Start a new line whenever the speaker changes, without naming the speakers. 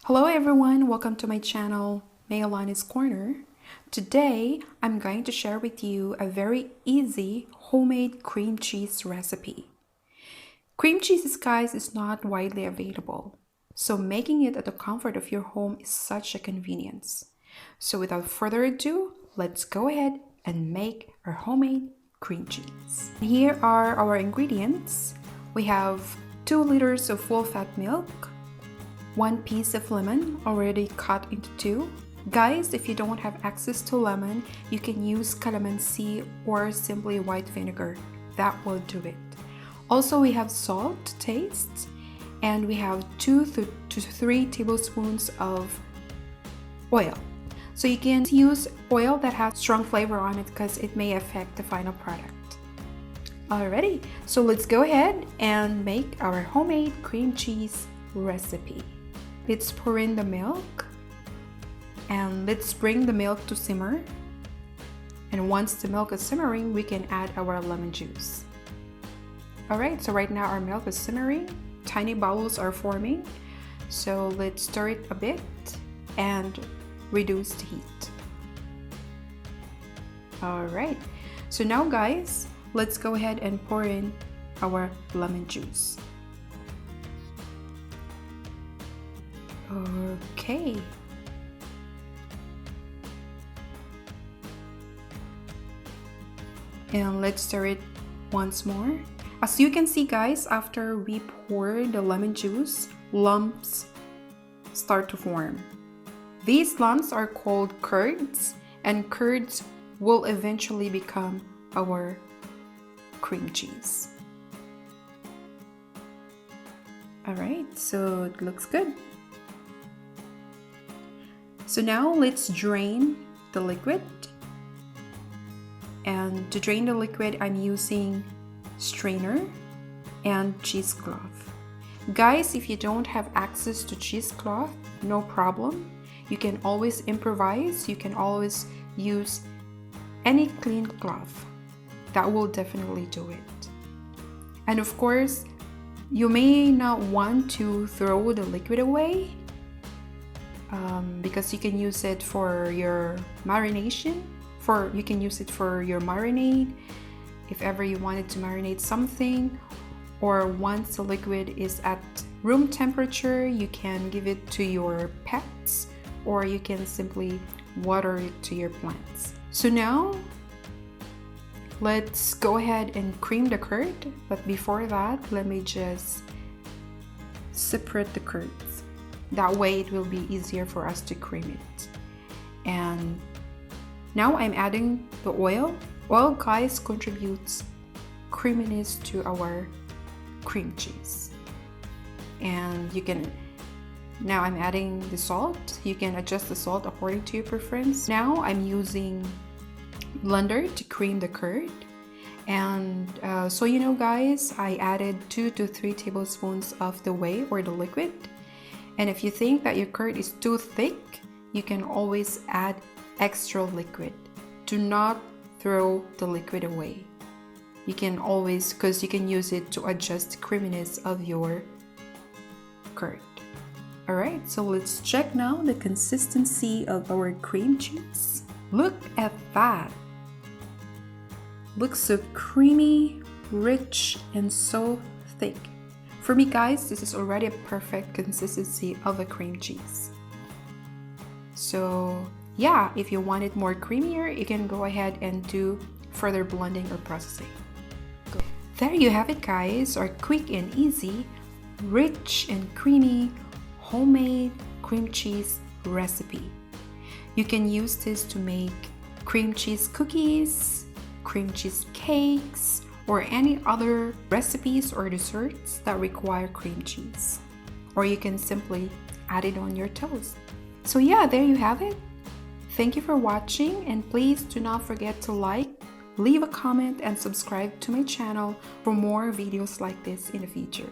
Hello everyone, welcome to my channel, Maylani's Corner. Today, I'm going to share with you a very easy homemade cream cheese recipe. Cream cheese, guys, is not widely available, so making it at the comfort of your home is such a convenience. So without further ado, let's go ahead and make our homemade cream cheese. Here are our ingredients. We have 2 liters of full-fat milk, 1 piece of lemon already cut into 2. Guys, if you don't have access to lemon, you can use calamansi or simply white vinegar. That will do it. Also, we have salt to taste, and we have 2 to 3 tablespoons of oil. So you can use oil that has strong flavor on it because it may affect the final product. Alrighty, so let's go ahead and make our homemade cream cheese recipe. Let's pour in the milk and let's bring the milk to simmer. And once the milk is simmering, we can add our lemon juice. Alright, so right now our milk is simmering. Tiny bubbles are forming. So let's stir it a bit and reduce the heat. Alright, so now guys, let's go ahead and pour in our lemon juice. Okay. And let's stir it once more. As you can see, guys, after we pour the lemon juice, lumps start to form. These lumps are called curds, and curds will eventually become our cream cheese. Alright, so it looks good. So now let's drain the liquid. And to drain the liquid, I'm using strainer and cheesecloth. Guys, if you don't have access to cheesecloth, no problem. You can always improvise. You can always use any clean cloth. That will definitely do it. And of course, you may not want to throw the liquid away because you can use it for your marination. You can use it for your marinade if ever you wanted to marinate something, or once the liquid is at room temperature, you can give it to your pets, or you can simply water it to your plants. So now let's go ahead and cream the curd, but before that, let me just separate the curds. That way it will be easier for us to cream it. And now I'm adding the oil. Oil, guys, contributes creaminess to our cream cheese. And now I'm adding the salt. You can adjust the salt according to your preference. Now I'm using blender to cream the curd. And so you know, guys, I added 2 to 3 tablespoons of the whey or the liquid. And if you think that your curd is too thick, you can always add extra liquid. Do not throw the liquid away. You can always, because you can use it to adjust the creaminess of your curd. Alright, so let's check now the consistency of our cream cheese. Look at that. Looks so creamy, rich, and so thick. For me, guys, this is already a perfect consistency of a cream cheese. So yeah, if you want it more creamier, you can go ahead and do further blending or processing. There you have it, guys, our quick and easy, rich and creamy, homemade cream cheese recipe. You can use this to make cream cheese cookies, cream cheese cakes, or any other recipes or desserts that require cream cheese. Or you can simply add it on your toast. So yeah, there you have it. Thank you for watching, and please do not forget to like, leave a comment, and subscribe to my channel for more videos like this in the future.